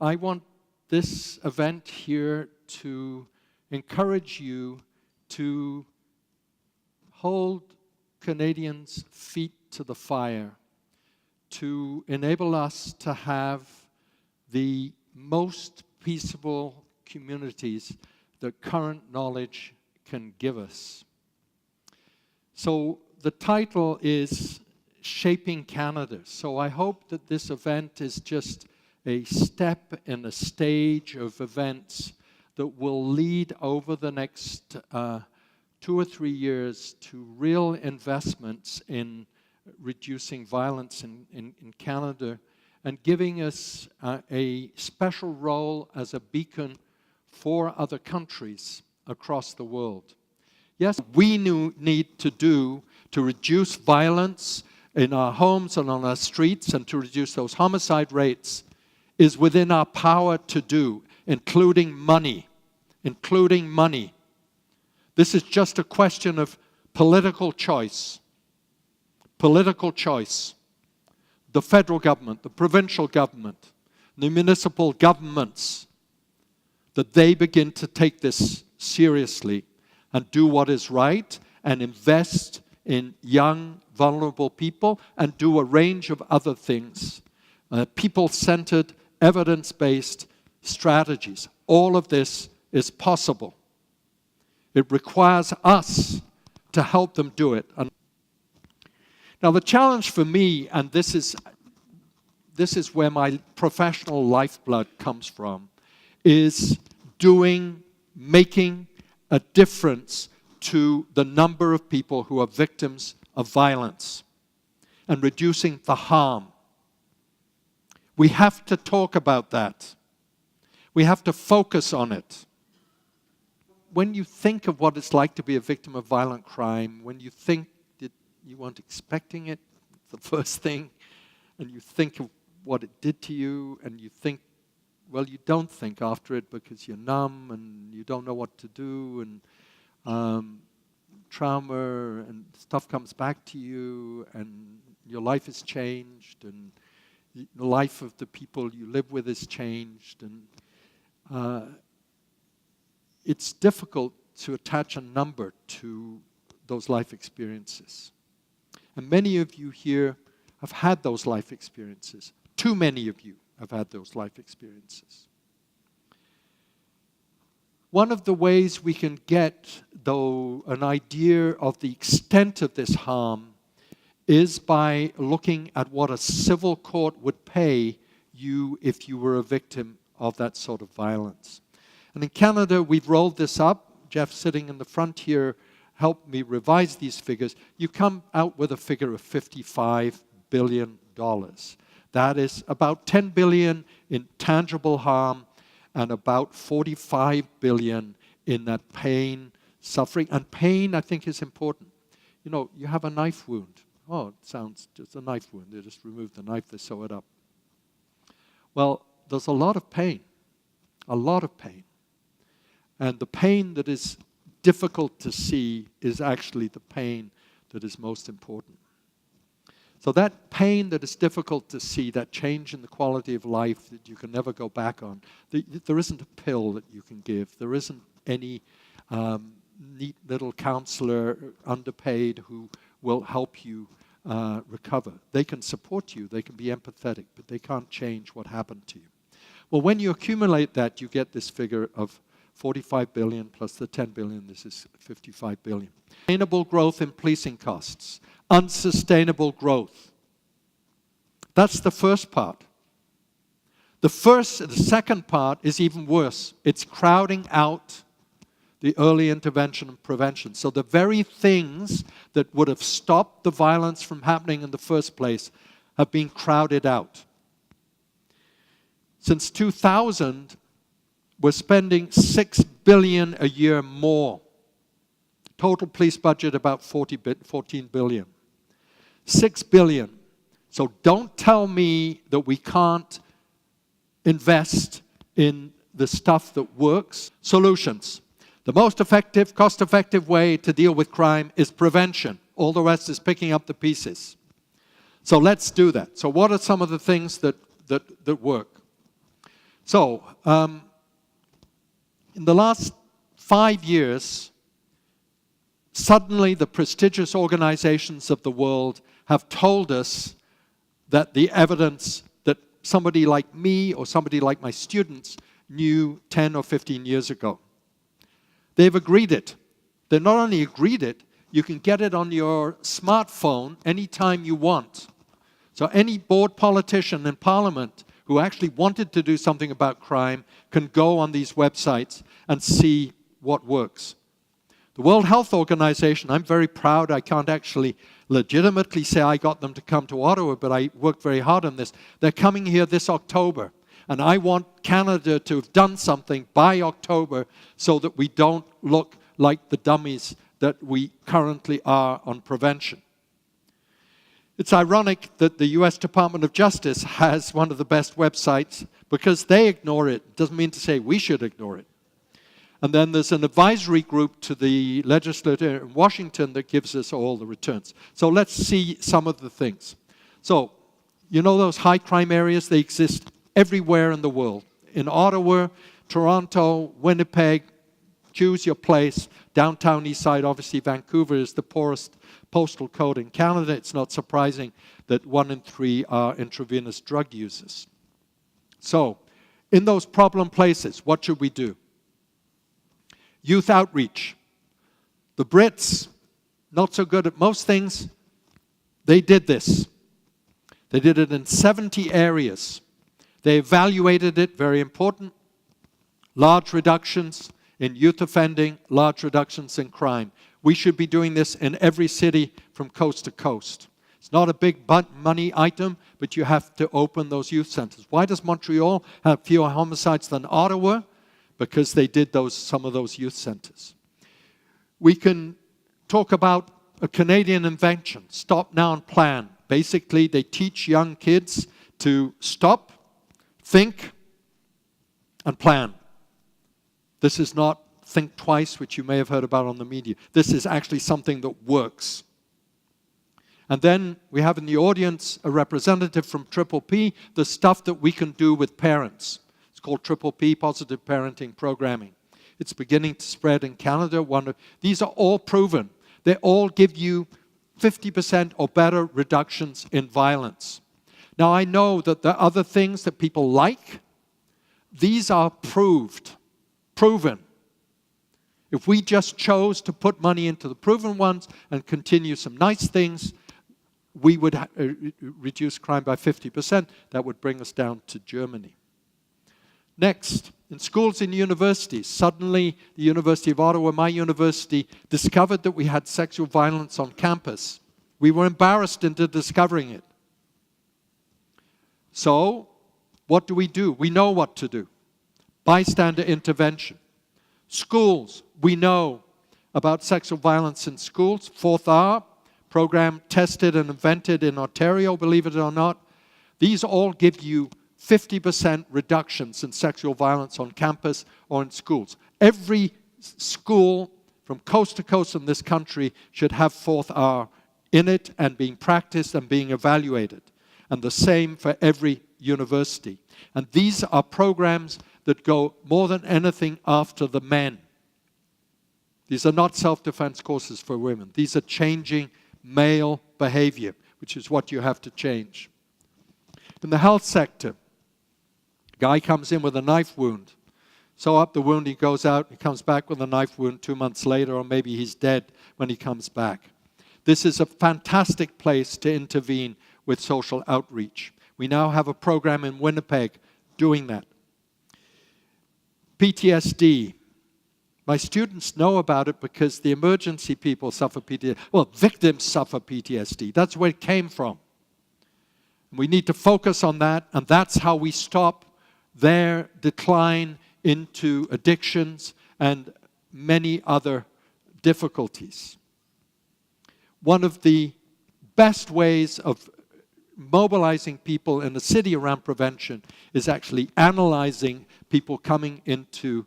I want this event here to encourage you to hold Canadians' feet to the fire, to enable us to have the most peaceable communities that current knowledge can give us. So the title is Shaping Canada. So I hope that this event is just a step in a stage of events that will lead over the next 2 or 3 years to real investments in reducing violence in Canada and giving us a special role as a beacon for other countries across the world. Yes, we need to do to reduce violence in our homes and on our streets and to reduce those homicide rates is within our power to do, including money. This is just a question of political choice. Political choice. The federal government, the provincial government, the municipal governments, that they begin to take this seriously and do what is right and invest in young, vulnerable people and do a range of other things. People-centered, evidence-based strategies. All of this is possible. It requires us to help them do it. Now the challenge for me, and this is where my professional lifeblood comes from, is making a difference to the number of people who are victims of violence and reducing the harm. We have to talk about that. We have to focus on it. When you think of what it's like to be a victim of violent crime, when you think that you weren't expecting it, the first thing, and you think of what it did to you, and you think, well, you don't think after it because you're numb and you don't know what to do, and trauma and stuff comes back to you, and your life is changed, and the life of the people you live with is changed, and it's difficult to attach a number to those life experiences. And many of you here have had those life experiences. Too many of you have had those life experiences. One of the ways we can get, though, an idea of the extent of this harm is by looking at what a civil court would pay you if you were a victim of that sort of violence. And in Canada, we've rolled this up. Jeff, sitting in the front here, helped me revise these figures. You come out with a figure of $55 billion. That is about $10 billion in tangible harm and about $45 billion in that pain, suffering. And pain, I think, is important. You know, you have a knife wound. Oh, it sounds just a knife wound. They just remove the knife, they sew it up. Well, there's a lot of pain. A lot of pain. And the pain that is difficult to see is actually the pain that is most important. So that pain that is difficult to see, that change in the quality of life that you can never go back on, there isn't a pill that you can give. There isn't any neat little counselor, underpaid, who will help you recover. They can support you, they can be empathetic, but they can't change what happened to you. Well, when you accumulate that, you get this figure of 45 billion plus the 10 billion, this is 55 billion. Sustainable growth in policing costs. Unsustainable growth. That's the first part. The second part is even worse. It's crowding out the early intervention and prevention. So the very things that would have stopped the violence from happening in the first place have been crowded out. Since 2000, we're spending $6 billion a year more. Total police budget about $14 billion. $6 billion. So don't tell me that we can't invest in the stuff that works. Solutions. The most effective, cost-effective way to deal with crime is prevention. All the rest is picking up the pieces. So let's do that. So what are some of the things that work? So, in the last 5 years, suddenly the prestigious organizations of the world have told us that the evidence that somebody like me or somebody like my students knew 10 or 15 years ago. They've agreed it. They not only agreed it, you can get it on your smartphone anytime you want. So any bored politician in Parliament who actually wanted to do something about crime can go on these websites and see what works. The World Health Organization, I'm very proud, I can't actually legitimately say I got them to come to Ottawa, but I worked very hard on this. They're coming here this October, and I want Canada to have done something by October so that we don't look like the dummies that we currently are on prevention. It's ironic that the US Department of Justice has one of the best websites because they ignore it. Doesn't mean to say we should ignore it. And then there's an advisory group to the legislature in Washington that gives us all the returns. So let's see some of the things. So, you know those high crime areas? They exist everywhere in the world. In Ottawa, Toronto, Winnipeg, choose your place. Downtown East Side, obviously Vancouver is the poorest postal code in Canada. It's not surprising that 1 in 3 are intravenous drug users. So, in those problem places, what should we do? Youth outreach. The Brits, not so good at most things, they did this. They did it in 70 areas. They evaluated it, very important. Large reductions in youth offending, large reductions in crime. We should be doing this in every city from coast to coast. It's not a big money item, but you have to open those youth centers. Why does Montreal have fewer homicides than Ottawa? Because they did some of those youth centers. We can talk about a Canadian invention, Stop Now and Plan. Basically, they teach young kids to stop, think, and plan. This is not think twice, which you may have heard about on the media. This is actually something that works. And then we have in the audience a representative from Triple P, the stuff that we can do with parents. It's called Triple P, Positive Parenting Programming. It's beginning to spread in Canada. These are all proven. They all give you 50% or better reductions in violence. Now, I know that there are other things that people like. These are proven. If we just chose to put money into the proven ones and continue some nice things, we would reduce crime by 50%. That would bring us down to Germany. Next, in schools and universities, suddenly the University of Ottawa, my university, discovered that we had sexual violence on campus. We were embarrassed into discovering it. So, what do? We know what to do. Bystander intervention. Schools, we know about sexual violence in schools. 4th R program tested and invented in Ontario, believe it or not. These all give you 50% reductions in sexual violence on campus or in schools. Every school from coast to coast in this country should have 4th R in it and being practiced and being evaluated. And the same for every university. And these are programs that go more than anything after the men. These are not self-defense courses for women. These are changing male behavior, which is what you have to change. In the health sector, a guy comes in with a knife wound. Sew up the wound, he goes out, he comes back with a knife wound 2 months later, or maybe he's dead when he comes back. This is a fantastic place to intervene with social outreach. We now have a program in Winnipeg doing that. PTSD. My students know about it because the emergency people suffer PTSD. Well, victims suffer PTSD. That's where it came from. We need to focus on that, and that's how we stop their decline into addictions and many other difficulties. One of the best ways of mobilizing people in the city around prevention is actually analyzing people coming into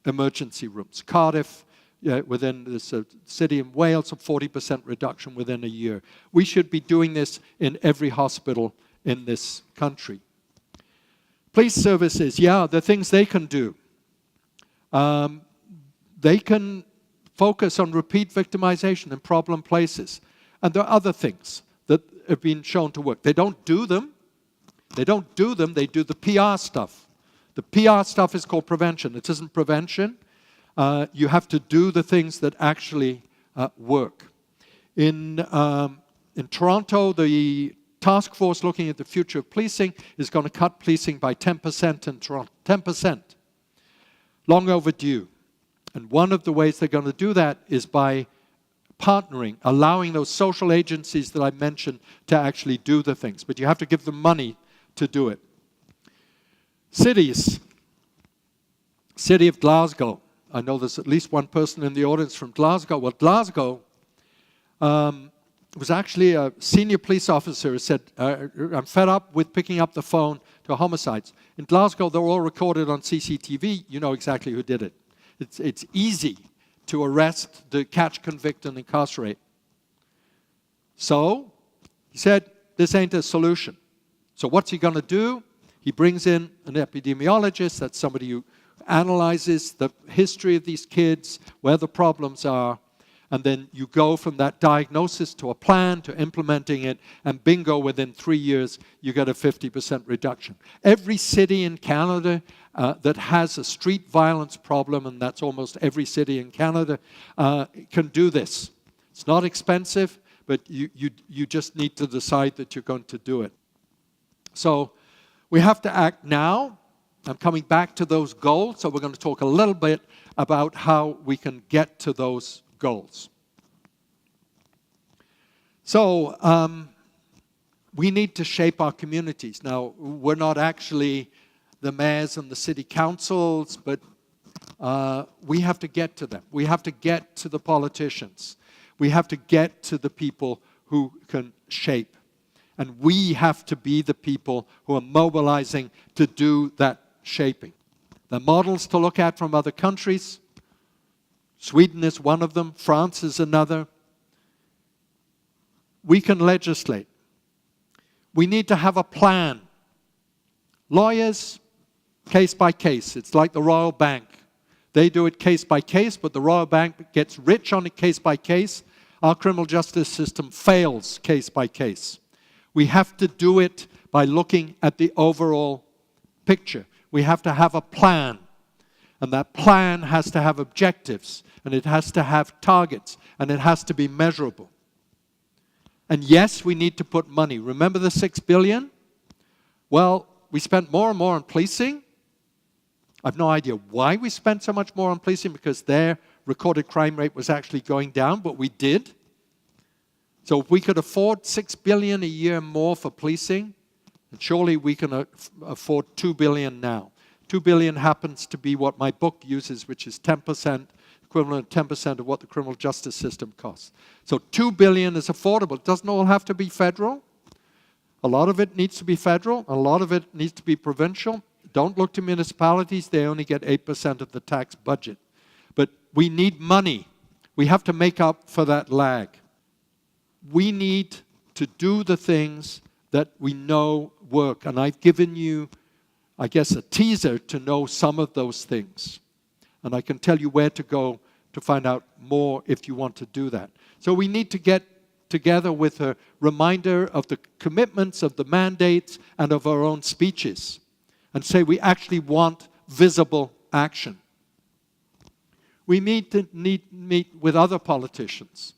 emergency rooms. Cardiff, within this city in Wales, a 40% reduction within a year. We should be doing this in every hospital in this country. Police services, yeah, the things they can do. They can focus on repeat victimization in problem places. And there are other things that have been shown to work. They don't do them. They don't do them, they do the PR stuff. The PR stuff is called prevention. It isn't prevention. You have to do the things that actually work. In Toronto, the task force looking at the future of policing is going to cut policing by 10% in Toronto. 10%. Long overdue. And one of the ways they're going to do that is by partnering, allowing those social agencies that I mentioned to actually do the things. But you have to give them money to do it. Cities. City of Glasgow. I know there's at least one person in the audience from Glasgow. Well, Glasgow was actually a senior police officer who said, I'm fed up with picking up the phone to homicides. In Glasgow, they're all recorded on CCTV. You know exactly who did it. It's easy to arrest, to catch, convict, and incarcerate. So, he said, this ain't a solution. So what's he going to do? He brings in an epidemiologist, that's somebody who analyzes the history of these kids, where the problems are, and then you go from that diagnosis to a plan, to implementing it, and bingo, within 3 years, you get a 50% reduction. Every city in Canada that has a street violence problem, and that's almost every city in Canada, can do this. It's not expensive, but you just need to decide that you're going to do it. So we have to act now. I'm coming back to those goals, so we're going to talk a little bit about how we can get to those goals. So we need to shape our communities. Now, we're not actually the mayors and the city councils, but we have to get to them. We have to get to the politicians. We have to get to the people who can shape. And we have to be the people who are mobilizing to do that shaping. The models to look at from other countries. Sweden is one of them. France is another. We can legislate. We need to have a plan. Lawyers, case by case. It's like the Royal Bank. They do it case by case, but the Royal Bank gets rich on it case by case. Our criminal justice system fails case by case. We have to do it by looking at the overall picture. We have to have a plan. And that plan has to have objectives. And it has to have targets. And it has to be measurable. And yes, we need to put money. Remember the $6 billion? Well, we spent more and more on policing. I have no idea why we spent so much more on policing, because their recorded crime rate was actually going down, but we did. So if we could afford $6 billion a year more for policing, surely we can afford $2 billion now. $2 billion happens to be what my book uses, which is 10%, equivalent to 10% of what the criminal justice system costs. So $2 billion is affordable. It doesn't all have to be federal. A lot of it needs to be federal. A lot of it needs to be provincial. Don't look to municipalities. They only get 8% of the tax budget. But we need money. We have to make up for that lag. We need to do the things that we know work. And I've given you, I guess, a teaser to know some of those things. And I can tell you where to go to find out more if you want to do that. So we need to get together with a reminder of the commitments, of the mandates, and of our own speeches. And say we actually want visible action. We need to meet with other politicians.